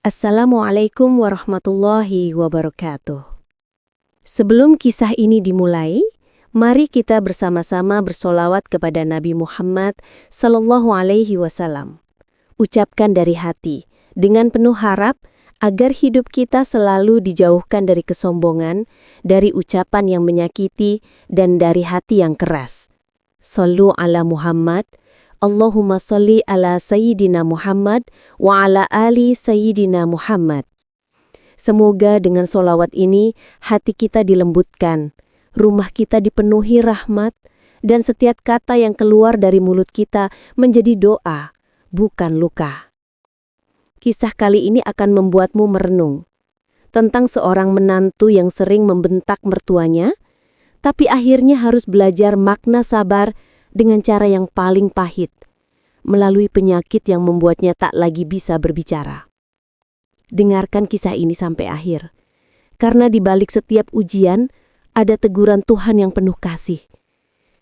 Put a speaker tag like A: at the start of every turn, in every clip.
A: Assalamualaikum warahmatullahi wabarakatuh. Sebelum kisah ini dimulai, mari kita bersama-sama bersolawat kepada Nabi Muhammad sallallahu alaihi wasallam. Ucapkan dari hati, dengan penuh harap, agar hidup kita selalu dijauhkan dari kesombongan, dari ucapan yang menyakiti, dan dari hati yang keras. Shallu ala Muhammad, Allahumma sholli ala Sayyidina Muhammad wa ala ali Sayyidina Muhammad. Semoga dengan solawat ini hati kita dilembutkan, rumah kita dipenuhi rahmat, dan setiap kata yang keluar dari mulut kita menjadi doa, bukan luka. Kisah kali ini akan membuatmu merenung tentang seorang menantu yang sering membentak mertuanya, tapi akhirnya harus belajar makna sabar dengan cara yang paling pahit, melalui penyakit yang membuatnya tak lagi bisa berbicara. Dengarkan kisah ini sampai akhir, karena di balik setiap ujian ada teguran Tuhan yang penuh kasih.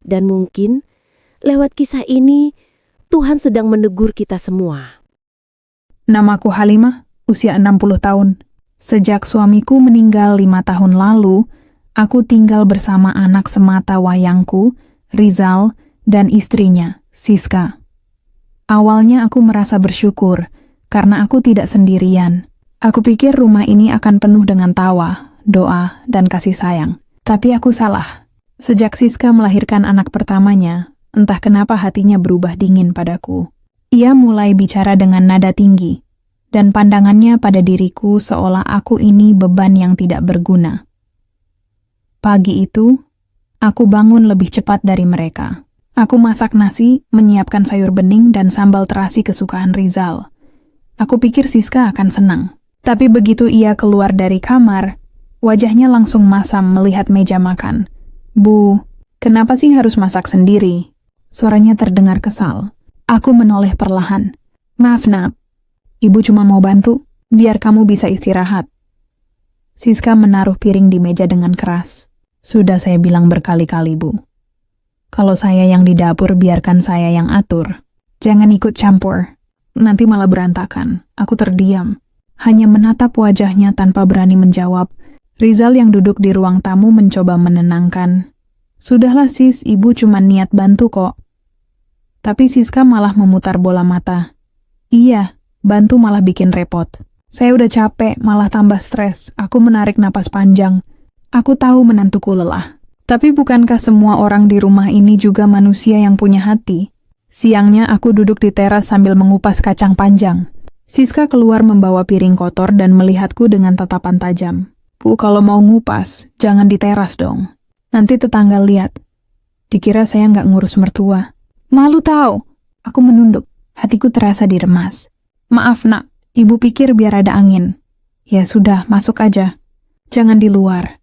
A: Dan mungkin lewat kisah ini Tuhan sedang menegur kita semua.
B: Namaku Halimah, usia 60 tahun. Sejak suamiku meninggal 5 tahun lalu, aku tinggal bersama anak semata wayangku, Rizal, dan istrinya, Siska. Awalnya aku merasa bersyukur, karena aku tidak sendirian. Aku pikir rumah ini akan penuh dengan tawa, doa, dan kasih sayang. Tapi aku salah. Sejak Siska melahirkan anak pertamanya, entah kenapa hatinya berubah dingin padaku. Ia mulai bicara dengan nada tinggi, dan pandangannya pada diriku seolah aku ini beban yang tidak berguna. Pagi itu, aku bangun lebih cepat dari mereka. Aku masak nasi, menyiapkan sayur bening dan sambal terasi kesukaan Rizal. Aku pikir Siska akan senang. Tapi begitu ia keluar dari kamar, wajahnya langsung masam melihat meja makan. "Bu, kenapa sih harus masak sendiri?" Suaranya terdengar kesal. Aku menoleh perlahan. "Maaf, Nak. Ibu cuma mau bantu, biar kamu bisa istirahat." Siska menaruh piring di meja dengan keras. "Sudah saya bilang berkali-kali, Bu. Kalau saya yang di dapur, biarkan saya yang atur. Jangan ikut campur. Nanti malah berantakan." Aku terdiam, hanya menatap wajahnya tanpa berani menjawab. Rizal yang duduk di ruang tamu mencoba menenangkan. "Sudahlah sis, ibu cuma niat bantu kok." Tapi Siska malah memutar bola mata. "Iya, bantu malah bikin repot. Saya udah capek, malah tambah stres." Aku menarik napas panjang. Aku tahu menantuku lelah. Tapi bukankah semua orang di rumah ini juga manusia yang punya hati? Siangnya aku duduk di teras sambil mengupas kacang panjang. Siska keluar membawa piring kotor dan melihatku dengan tatapan tajam. "Bu, kalau mau ngupas, jangan di teras dong. Nanti tetangga lihat. Dikira saya nggak ngurus mertua." "Malu tahu." Aku menunduk, hatiku terasa diremas. "Maaf, Nak. Ibu pikir biar ada angin." "Ya sudah, masuk aja. Jangan di luar."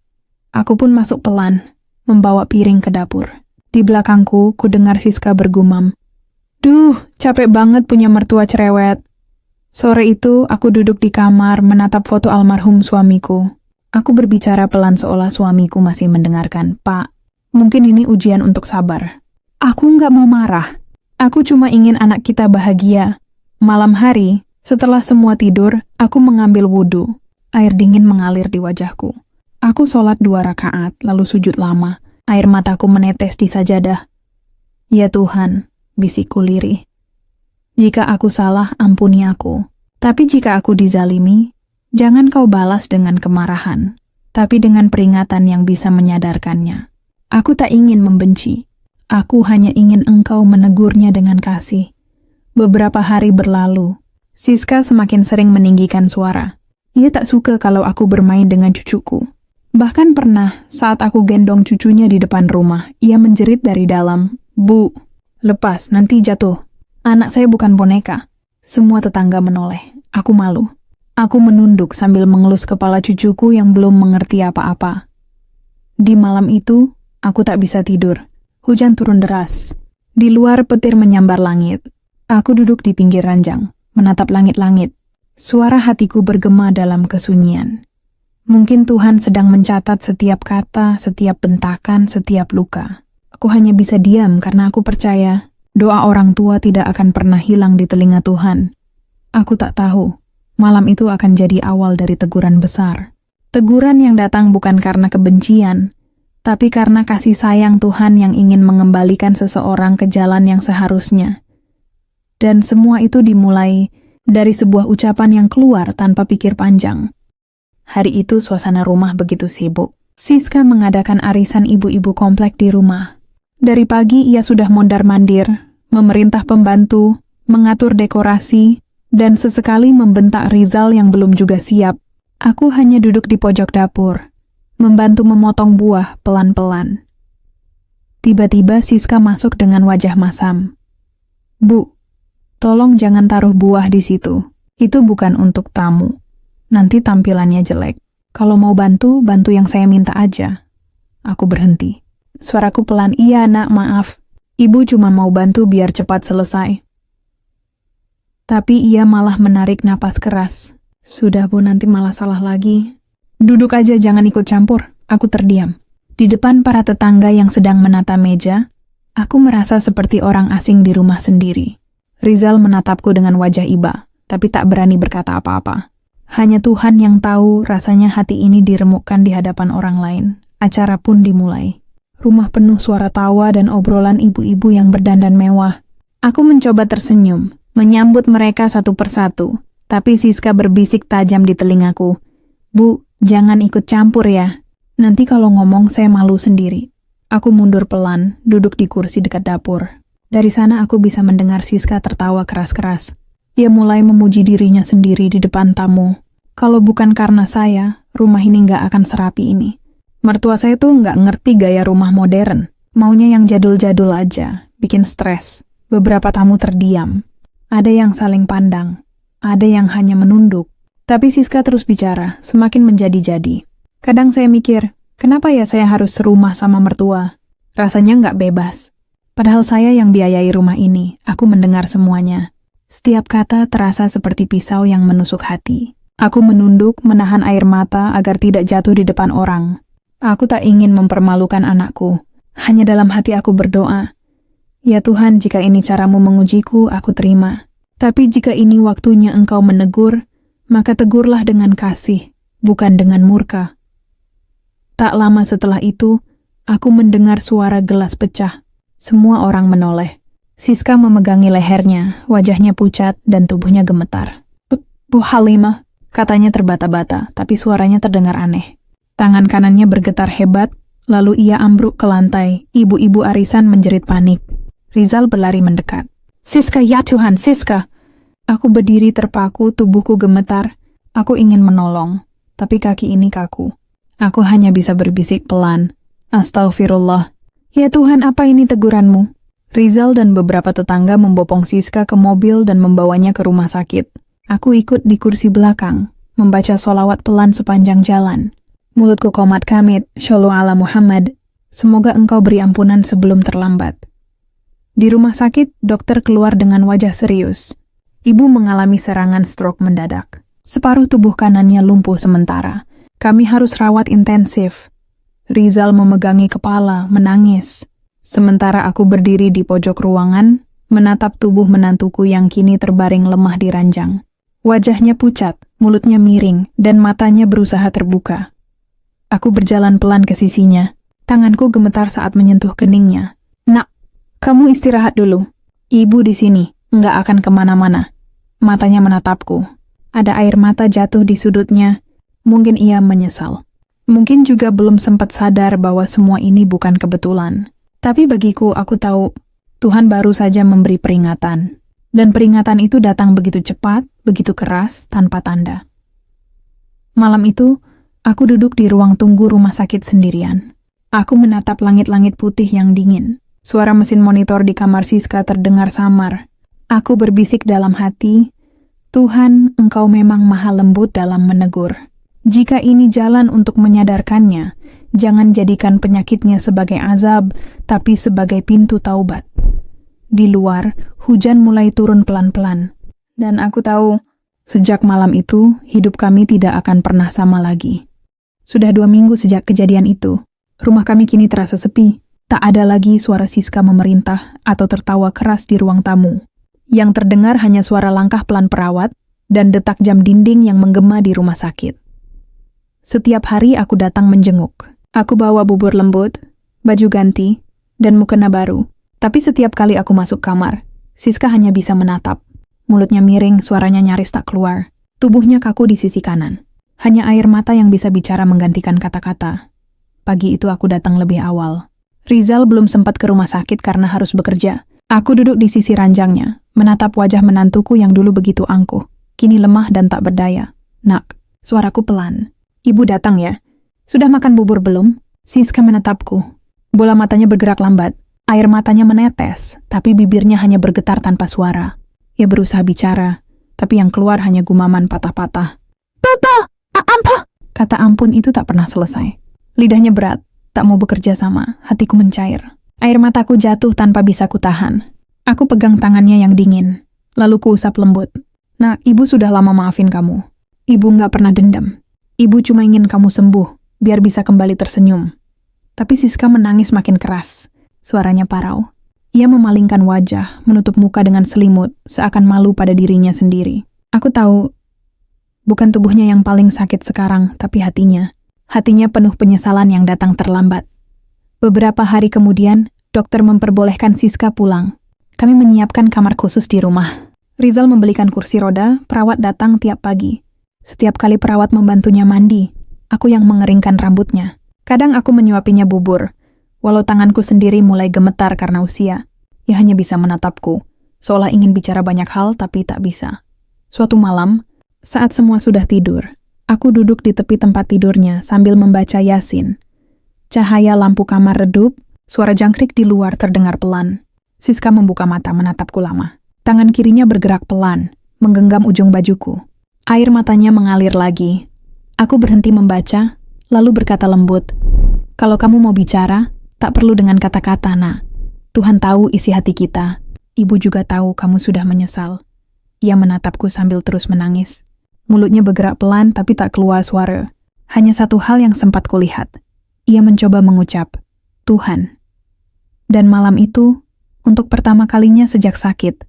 B: Aku pun masuk pelan, membawa piring ke dapur. Di belakangku, ku dengar Siska bergumam, "Duh, capek banget punya mertua cerewet." Sore itu, aku duduk di kamar menatap foto almarhum suamiku. Aku berbicara pelan seolah suamiku masih mendengarkan. "Pak, mungkin ini ujian untuk sabar." Aku nggak mau marah. Aku cuma ingin anak kita bahagia. Malam hari, setelah semua tidur, aku mengambil wudhu. Air dingin mengalir di wajahku. Aku sholat 2 rakaat, lalu sujud lama. Air mataku menetes di sajadah. "Ya Tuhan," bisikku lirih. "Jika aku salah, ampuni aku. Tapi jika aku dizalimi, jangan kau balas dengan kemarahan, tapi dengan peringatan yang bisa menyadarkannya. Aku tak ingin membenci. Aku hanya ingin engkau menegurnya dengan kasih." Beberapa hari berlalu. Siska semakin sering meninggikan suara. Ia tak suka kalau aku bermain dengan cucuku. Bahkan pernah, saat aku gendong cucunya di depan rumah, ia menjerit dari dalam, "Bu, lepas, nanti jatuh. Anak saya bukan boneka." Semua tetangga menoleh. Aku malu. Aku menunduk sambil mengelus kepala cucuku yang belum mengerti apa-apa. Di malam itu, aku tak bisa tidur. Hujan turun deras. Di luar petir menyambar langit. Aku duduk di pinggir ranjang, menatap langit-langit. Suara hatiku bergema dalam kesunyian. Mungkin Tuhan sedang mencatat setiap kata, setiap bentakan, setiap luka. Aku hanya bisa diam karena aku percaya doa orang tua tidak akan pernah hilang di telinga Tuhan. Aku tak tahu Malam itu akan jadi awal dari teguran besar. Teguran yang datang bukan karena kebencian, tapi karena kasih sayang Tuhan yang ingin mengembalikan seseorang ke jalan yang seharusnya. Dan semua itu dimulai dari sebuah ucapan yang keluar tanpa pikir panjang. Hari itu suasana rumah begitu sibuk. Siska mengadakan arisan ibu-ibu komplek di rumah. Dari pagi ia sudah mondar-mandir, memerintah pembantu, mengatur dekorasi, dan sesekali membentak Rizal yang belum juga siap. Aku hanya duduk di pojok dapur, membantu memotong buah pelan-pelan. Tiba-tiba Siska masuk dengan wajah masam. "Bu, tolong jangan taruh buah di situ. Itu bukan untuk tamu. Nanti tampilannya jelek. Kalau mau bantu, bantu yang saya minta aja." Aku berhenti. Suaraku pelan, "Iya nak, maaf. Ibu cuma mau bantu biar cepat selesai." Tapi ia malah menarik napas keras. "Sudah Bu, nanti malah salah lagi." "Duduk aja, jangan ikut campur." Aku terdiam. Di depan para tetangga yang sedang menata meja, aku merasa seperti orang asing di rumah sendiri. Rizal menatapku dengan wajah iba, tapi tak berani berkata apa-apa. Hanya Tuhan yang tahu rasanya hati ini diremukkan di hadapan orang lain. Acara pun dimulai. Rumah penuh suara tawa dan obrolan ibu-ibu yang berdandan mewah. Aku mencoba tersenyum, menyambut mereka satu persatu, tapi Siska berbisik tajam di telingaku. "Bu, jangan ikut campur ya. Nanti kalau ngomong saya malu sendiri." Aku mundur pelan, duduk di kursi dekat dapur. Dari sana aku bisa mendengar Siska tertawa keras-keras. Ia mulai memuji dirinya sendiri di depan tamu. Kalau bukan karena saya, rumah ini nggak akan serapi ini. Mertua saya tuh nggak ngerti gaya rumah modern. Maunya yang jadul-jadul aja, bikin stres. Beberapa tamu terdiam. Ada yang saling pandang, ada yang hanya menunduk. Tapi Siska terus bicara, semakin menjadi-jadi. Kadang saya mikir, kenapa ya saya harus serumah sama mertua? Rasanya nggak bebas. Padahal saya yang biayai rumah ini, aku mendengar semuanya. Setiap kata terasa seperti pisau yang menusuk hati. Aku menunduk, menahan air mata agar tidak jatuh di depan orang. Aku tak ingin mempermalukan anakku. Hanya dalam hati aku berdoa, "Ya Tuhan, jika ini caramu mengujiku, aku terima. Tapi jika ini waktunya Engkau menegur, maka tegurlah dengan kasih, bukan dengan murka." Tak lama setelah itu, aku mendengar suara gelas pecah. Semua orang menoleh. Siska memegangi lehernya, wajahnya pucat dan tubuhnya gemetar. Bu Halimah," katanya terbata-bata, tapi suaranya terdengar aneh. Tangan kanannya bergetar hebat, lalu ia ambruk ke lantai. Ibu-ibu arisan menjerit panik. Rizal berlari mendekat. "Siska, ya Tuhan, Siska!" Aku berdiri terpaku, tubuhku gemetar. Aku ingin menolong, tapi kaki ini kaku. Aku hanya bisa berbisik pelan, "Astaghfirullah." "Ya Tuhan, apa ini teguranmu?" Rizal dan beberapa tetangga membopong Siska ke mobil dan membawanya ke rumah sakit. Aku ikut di kursi belakang, membaca sholawat pelan sepanjang jalan. Mulutku qomat kamit, "Shollu ala Muhammad." Semoga Engkau beri ampunan sebelum terlambat. Di rumah sakit, dokter keluar dengan wajah serius. Ibu mengalami serangan stroke mendadak. Separuh tubuh kanannya lumpuh sementara. Kami harus rawat intensif. Rizal memegangi kepala, menangis. Sementara aku berdiri di pojok ruangan, menatap tubuh menantuku yang kini terbaring lemah di ranjang. Wajahnya pucat, mulutnya miring, dan matanya berusaha terbuka. Aku berjalan pelan ke sisinya. Tanganku gemetar saat menyentuh keningnya. "Nak, kamu istirahat dulu. Ibu di sini, nggak akan kemana-mana." Matanya menatapku. Ada air mata jatuh di sudutnya. Mungkin ia menyesal. Mungkin juga belum sempat sadar bahwa semua ini bukan kebetulan. Tapi bagiku, aku tahu Tuhan baru saja memberi peringatan. Dan peringatan itu datang begitu cepat, begitu keras, tanpa tanda. Malam itu, aku duduk di ruang tunggu rumah sakit sendirian. Aku menatap langit-langit putih yang dingin. Suara mesin monitor di kamar Siska terdengar samar. Aku berbisik dalam hati, "Tuhan, Engkau memang maha lembut dalam menegur. Jika ini jalan untuk menyadarkannya, jangan jadikan penyakitnya sebagai azab, tapi sebagai pintu taubat." Di luar, hujan mulai turun pelan-pelan. Dan aku tahu, sejak malam itu, hidup kami tidak akan pernah sama lagi. Sudah 2 minggu sejak kejadian itu. Rumah kami kini terasa sepi. Tak ada lagi suara Siska memerintah atau tertawa keras di ruang tamu. Yang terdengar hanya suara langkah pelan perawat, dan detak jam dinding yang menggema di rumah sakit. Setiap hari aku datang menjenguk. Aku bawa bubur lembut, baju ganti, dan mukena baru. Tapi setiap kali aku masuk kamar, Siska hanya bisa menatap. Mulutnya miring, suaranya nyaris tak keluar. Tubuhnya kaku di sisi kanan. Hanya air mata yang bisa bicara menggantikan kata-kata. Pagi itu aku datang lebih awal. Rizal belum sempat ke rumah sakit karena harus bekerja. Aku duduk di sisi ranjangnya, menatap wajah menantuku yang dulu begitu angkuh. Kini lemah dan tak berdaya. Nak, suaraku pelan. Ibu datang ya? Sudah makan bubur belum? Siska menatapku. Bola matanya bergerak lambat. Air matanya menetes, tapi bibirnya hanya bergetar tanpa suara. Ia berusaha bicara, tapi yang keluar hanya gumaman patah-patah. Papa, ampun! Kata ampun itu tak pernah selesai. Lidahnya berat, tak mau bekerja sama, hatiku mencair. Air mataku jatuh tanpa bisa kutahan. Aku pegang tangannya yang dingin, lalu kuusap lembut. Nak, ibu sudah lama maafin kamu. Ibu nggak pernah dendam. Ibu cuma ingin kamu sembuh, biar bisa kembali tersenyum. Tapi Siska menangis makin keras. Suaranya parau. Ia memalingkan wajah, menutup muka dengan selimut, seakan malu pada dirinya sendiri. Aku tahu, bukan tubuhnya yang paling sakit sekarang, tapi hatinya. Hatinya penuh penyesalan yang datang terlambat. Beberapa hari kemudian, dokter memperbolehkan Siska pulang. Kami menyiapkan kamar khusus di rumah. Rizal membelikan kursi roda, perawat datang tiap pagi. Setiap kali perawat membantunya mandi, aku yang mengeringkan rambutnya. Kadang aku menyuapinya bubur. Walau tanganku sendiri mulai gemetar karena usia, ia hanya bisa menatapku, seolah ingin bicara banyak hal tapi tak bisa. Suatu malam, saat semua sudah tidur, aku duduk di tepi tempat tidurnya sambil membaca Yasin. Cahaya lampu kamar redup, suara jangkrik di luar terdengar pelan. Siska membuka mata menatapku lama. Tangan kirinya bergerak pelan, menggenggam ujung bajuku. Air matanya mengalir lagi. Aku berhenti membaca, lalu berkata lembut, "Kalau kamu mau bicara, tak perlu dengan kata-kata, nak. Tuhan tahu isi hati kita. Ibu juga tahu kamu sudah menyesal." Ia menatapku sambil terus menangis. Mulutnya bergerak pelan tapi tak keluar suara. Hanya satu hal yang sempat kulihat. Ia mencoba mengucap, "Tuhan." Dan malam itu, untuk pertama kalinya sejak sakit,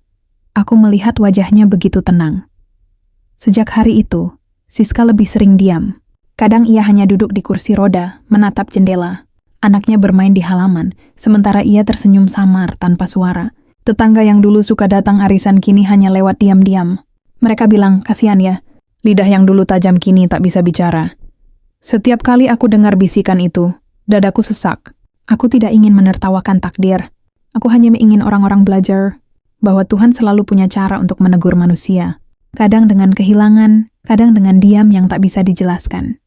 B: aku melihat wajahnya begitu tenang. Sejak hari itu, Siska lebih sering diam. Kadang ia hanya duduk di kursi roda, menatap jendela. Anaknya bermain di halaman, sementara ia tersenyum samar tanpa suara. Tetangga yang dulu suka datang arisan kini hanya lewat diam-diam. Mereka bilang, "Kasihan ya, lidah yang dulu tajam kini tak bisa bicara." Setiap kali aku dengar bisikan itu, dadaku sesak. Aku tidak ingin menertawakan takdir. Aku hanya ingin orang-orang belajar bahwa Tuhan selalu punya cara untuk menegur manusia. Kadang dengan kehilangan, kadang dengan diam yang tak bisa dijelaskan.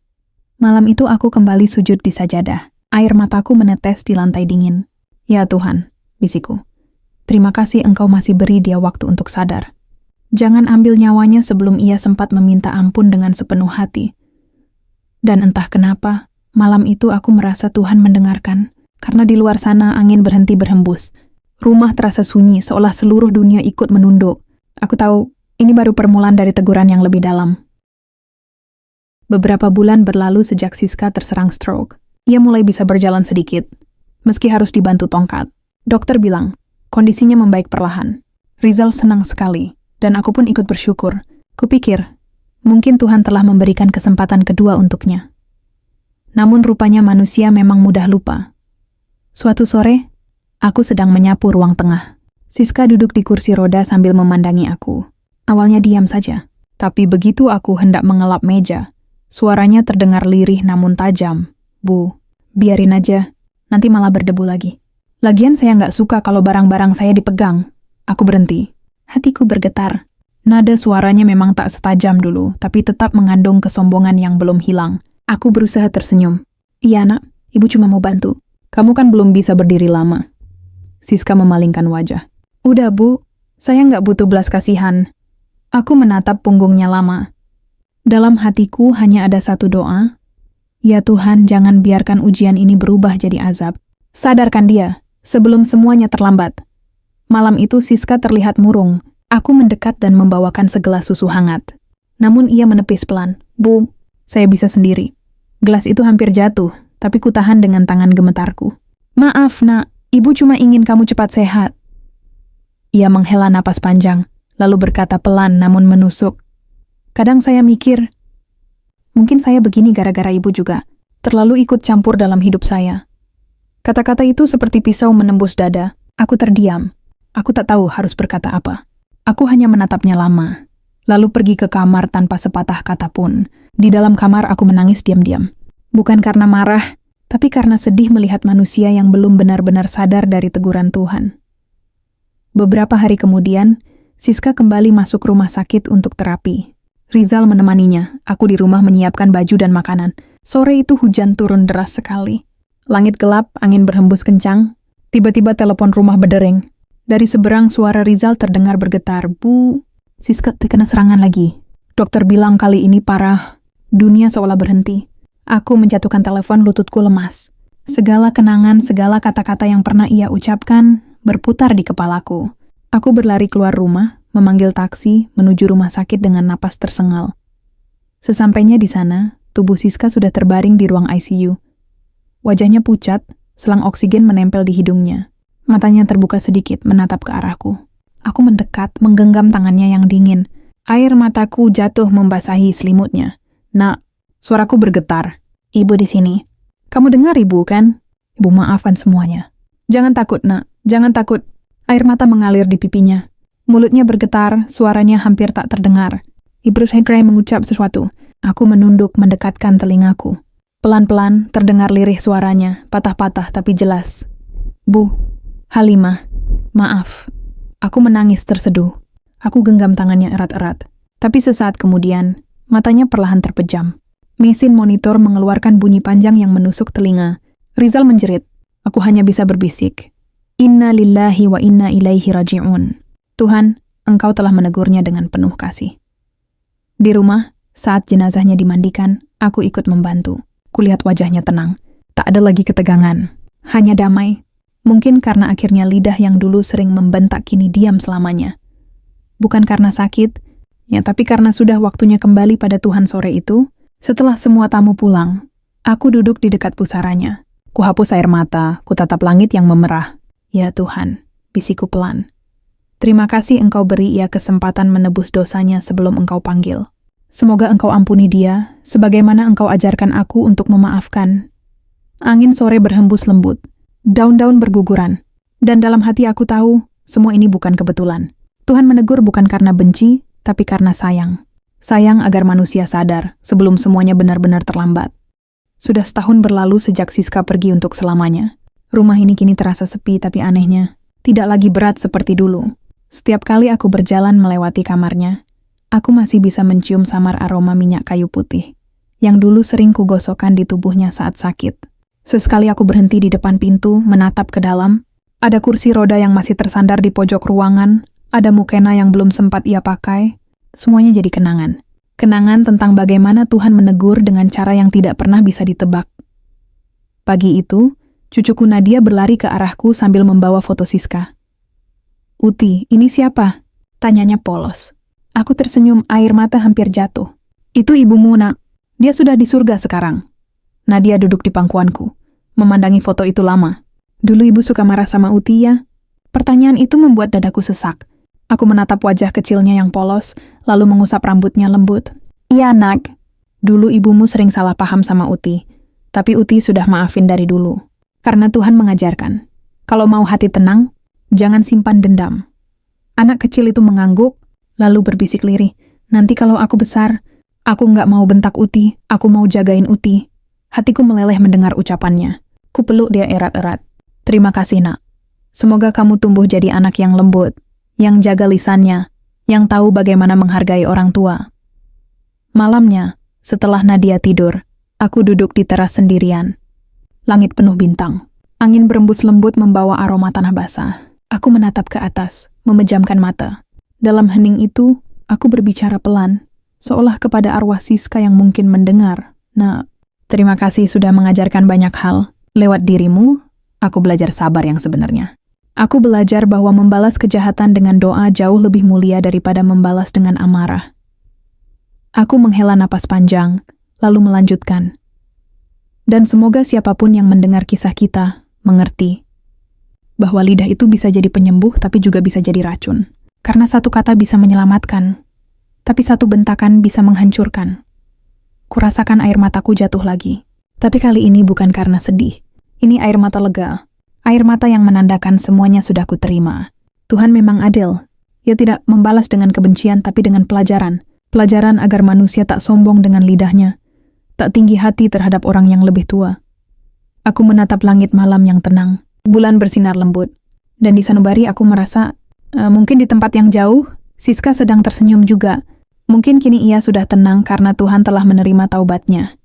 B: Malam itu aku kembali sujud di sajadah. Air mataku menetes di lantai dingin. "Ya Tuhan," bisiku. "Terima kasih Engkau masih beri dia waktu untuk sadar. Jangan ambil nyawanya sebelum ia sempat meminta ampun dengan sepenuh hati." Dan entah kenapa, malam itu aku merasa Tuhan mendengarkan. Karena di luar sana angin berhenti berhembus. Rumah terasa sunyi seolah seluruh dunia ikut menunduk. Aku tahu, ini baru permulaan dari teguran yang lebih dalam. Beberapa bulan berlalu sejak Siska terserang stroke. Ia mulai bisa berjalan sedikit, meski harus dibantu tongkat. Dokter bilang, kondisinya membaik perlahan. Rizal senang sekali, dan aku pun ikut bersyukur. Kupikir, mungkin Tuhan telah memberikan kesempatan kedua untuknya. Namun rupanya manusia memang mudah lupa. Suatu sore, aku sedang menyapu ruang tengah. Siska duduk di kursi roda sambil memandangi aku. Awalnya diam saja, tapi begitu aku hendak mengelap meja, suaranya terdengar lirih namun tajam. "Bu, biarin aja, nanti malah berdebu lagi. Lagian saya nggak suka kalau barang-barang saya dipegang." Aku berhenti. Hatiku bergetar. Nada suaranya memang tak setajam dulu, tapi tetap mengandung kesombongan yang belum hilang. Aku berusaha tersenyum. "Iya nak, ibu cuma mau bantu. Kamu kan belum bisa berdiri lama." Siska memalingkan wajah. "Udah bu, saya nggak butuh belas kasihan." Aku menatap punggungnya lama. Dalam hatiku hanya ada satu doa. "Ya Tuhan, jangan biarkan ujian ini berubah jadi azab. Sadarkan dia, sebelum semuanya terlambat." Malam itu Siska terlihat murung. Aku mendekat dan membawakan segelas susu hangat. Namun ia menepis pelan. "Bu, saya bisa sendiri." Gelas itu hampir jatuh, tapi kutahan dengan tangan gemetarku. "Maaf nak, ibu cuma ingin kamu cepat sehat." Ia menghela napas panjang, lalu berkata pelan namun menusuk, Kadang saya mikir, mungkin saya begini gara-gara ibu juga. Terlalu ikut campur dalam hidup saya. Kata-kata itu seperti pisau menembus dada. Aku terdiam. Aku tak tahu harus berkata apa. Aku hanya menatapnya lama. Lalu pergi ke kamar tanpa sepatah kata pun. Di dalam kamar aku menangis diam-diam. Bukan karena marah, tapi karena sedih melihat manusia yang belum benar-benar sadar dari teguran Tuhan. Beberapa hari kemudian, Siska kembali masuk rumah sakit untuk terapi. Rizal menemaninya. Aku di rumah menyiapkan baju dan makanan. Sore itu hujan turun deras sekali. Langit gelap, angin berhembus kencang. Tiba-tiba telepon rumah berdering. Dari seberang suara Rizal terdengar bergetar. Bu, Siska terkena serangan lagi. Dokter bilang kali ini parah. Dunia seolah berhenti. Aku menjatuhkan telepon, lututku lemas. Segala kenangan, segala kata-kata yang pernah ia ucapkan berputar di kepalaku. Aku berlari keluar rumah, memanggil taksi, menuju rumah sakit dengan napas tersengal. Sesampainya di sana, tubuh Siska sudah terbaring di ruang ICU. Wajahnya pucat, selang oksigen menempel di hidungnya. Matanya terbuka sedikit, menatap ke arahku. Aku mendekat, menggenggam tangannya yang dingin. Air mataku jatuh membasahi selimutnya. Nak, suaraku bergetar. Ibu di sini. Kamu dengar ibu kan? Ibu maafkan semuanya. Jangan takut, nak. Jangan takut. Air mata mengalir di pipinya. Mulutnya bergetar, suaranya hampir tak terdengar. Ibu Segera mengucap sesuatu. Aku menunduk mendekatkan telingaku. Pelan-pelan terdengar lirih suaranya, patah-patah tapi jelas. Bu, Halimah, maaf. Aku menangis terseduh. Aku genggam tangannya erat-erat. Tapi sesaat kemudian, matanya perlahan terpejam. Mesin monitor mengeluarkan bunyi panjang yang menusuk telinga. Rizal menjerit. Aku hanya bisa berbisik. Inna lillahi wa inna ilaihi raji'un. Tuhan, Engkau telah menegurnya dengan penuh kasih. Di rumah, saat jenazahnya dimandikan, aku ikut membantu. Kulihat wajahnya tenang. Tak ada lagi ketegangan. Hanya damai. Mungkin karena akhirnya lidah yang dulu sering membentak kini diam selamanya. Bukan karena sakit, ya tapi karena sudah waktunya kembali pada Tuhan sore itu. Setelah semua tamu pulang, aku duduk di dekat pusaranya. Kuhapus air mata, kutatap langit yang memerah. Ya Tuhan, bisikku pelan. Terima kasih Engkau beri ia kesempatan menebus dosanya sebelum Engkau panggil. Semoga Engkau ampuni dia, sebagaimana Engkau ajarkan aku untuk memaafkan. Angin sore berhembus lembut, daun-daun berguguran, dan dalam hati aku tahu, semua ini bukan kebetulan. Tuhan menegur bukan karena benci, tapi karena sayang. Sayang agar manusia sadar, sebelum semuanya benar-benar terlambat. Sudah setahun berlalu sejak Siska pergi untuk selamanya. Rumah ini kini terasa sepi, tapi anehnya, tidak lagi berat seperti dulu. Setiap kali aku berjalan melewati kamarnya, aku masih bisa mencium samar aroma minyak kayu putih, yang dulu sering kugosokkan di tubuhnya saat sakit. Sesekali aku berhenti di depan pintu, menatap ke dalam. Ada kursi roda yang masih tersandar di pojok ruangan, ada mukena yang belum sempat ia pakai. Semuanya jadi kenangan. Kenangan tentang bagaimana Tuhan menegur dengan cara yang tidak pernah bisa ditebak. Pagi itu, cucuku Nadia berlari ke arahku sambil membawa foto Siska. Uti, ini siapa? Tanyanya polos. Aku tersenyum, air mata hampir jatuh. Itu ibumu, nak. Dia sudah di surga sekarang. Nadia duduk di pangkuanku, memandangi foto itu lama. Dulu ibu suka marah sama Uti ya? Pertanyaan itu membuat dadaku sesak. Aku menatap wajah kecilnya yang polos, lalu mengusap rambutnya lembut. Iya, nak. Dulu ibumu sering salah paham sama Uti. Tapi Uti sudah maafin dari dulu. Karena Tuhan mengajarkan, kalau mau hati tenang, jangan simpan dendam. Anak kecil itu mengangguk, lalu berbisik lirih. Nanti kalau aku besar, aku nggak mau bentak Uti, aku mau jagain Uti. Hatiku meleleh mendengar ucapannya. Ku peluk dia erat-erat. Terima kasih, nak. Semoga kamu tumbuh jadi anak yang lembut, yang jaga lisannya, yang tahu bagaimana menghargai orang tua. Malamnya, setelah Nadia tidur, aku duduk di teras sendirian. Langit penuh bintang. Angin berembus lembut membawa aroma tanah basah. Aku menatap ke atas, memejamkan mata. Dalam hening itu, aku berbicara pelan, seolah kepada arwah Siska yang mungkin mendengar. Nah, terima kasih sudah mengajarkan banyak hal. Lewat dirimu, aku belajar sabar yang sebenarnya. Aku belajar bahwa membalas kejahatan dengan doa jauh lebih mulia daripada membalas dengan amarah. Aku menghela napas panjang, lalu melanjutkan. Dan semoga siapapun yang mendengar kisah kita, mengerti bahwa lidah itu bisa jadi penyembuh tapi juga bisa jadi racun. Karena satu kata bisa menyelamatkan, tapi satu bentakan bisa menghancurkan. Kurasakan air mataku jatuh lagi. Tapi kali ini bukan karena sedih. Ini air mata lega. Air mata yang menandakan semuanya sudah kuterima. Tuhan memang adil. Ia tidak membalas dengan kebencian tapi dengan pelajaran. Pelajaran agar manusia tak sombong dengan lidahnya. Tak tinggi hati terhadap orang yang lebih tua. Aku menatap langit malam yang tenang. Bulan bersinar lembut. Dan di sanubari aku merasa, mungkin di tempat yang jauh, Siska sedang tersenyum juga. Mungkin kini ia sudah tenang karena Tuhan telah menerima taubatnya.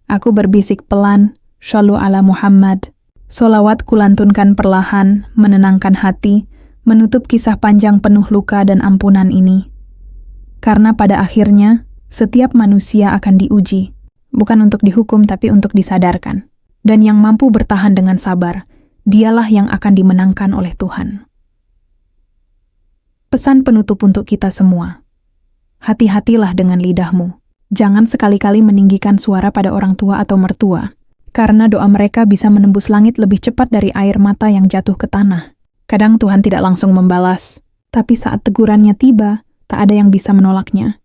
B: Aku berbisik pelan, Shallu ala Muhammad. Solawat kulantunkan perlahan, menenangkan hati, menutup kisah panjang penuh luka dan ampunan ini. Karena pada akhirnya, setiap manusia akan diuji. Bukan untuk dihukum tapi untuk disadarkan. Dan yang mampu bertahan dengan sabar, dialah yang akan dimenangkan oleh Tuhan. Pesan penutup untuk kita semua. Hati-hatilah dengan lidahmu. Jangan sekali-kali meninggikan suara pada orang tua atau mertua, karena doa mereka bisa menembus langit lebih cepat dari air mata yang jatuh ke tanah. Kadang Tuhan tidak langsung membalas, tapi saat tegurannya tiba, tak ada yang bisa menolaknya.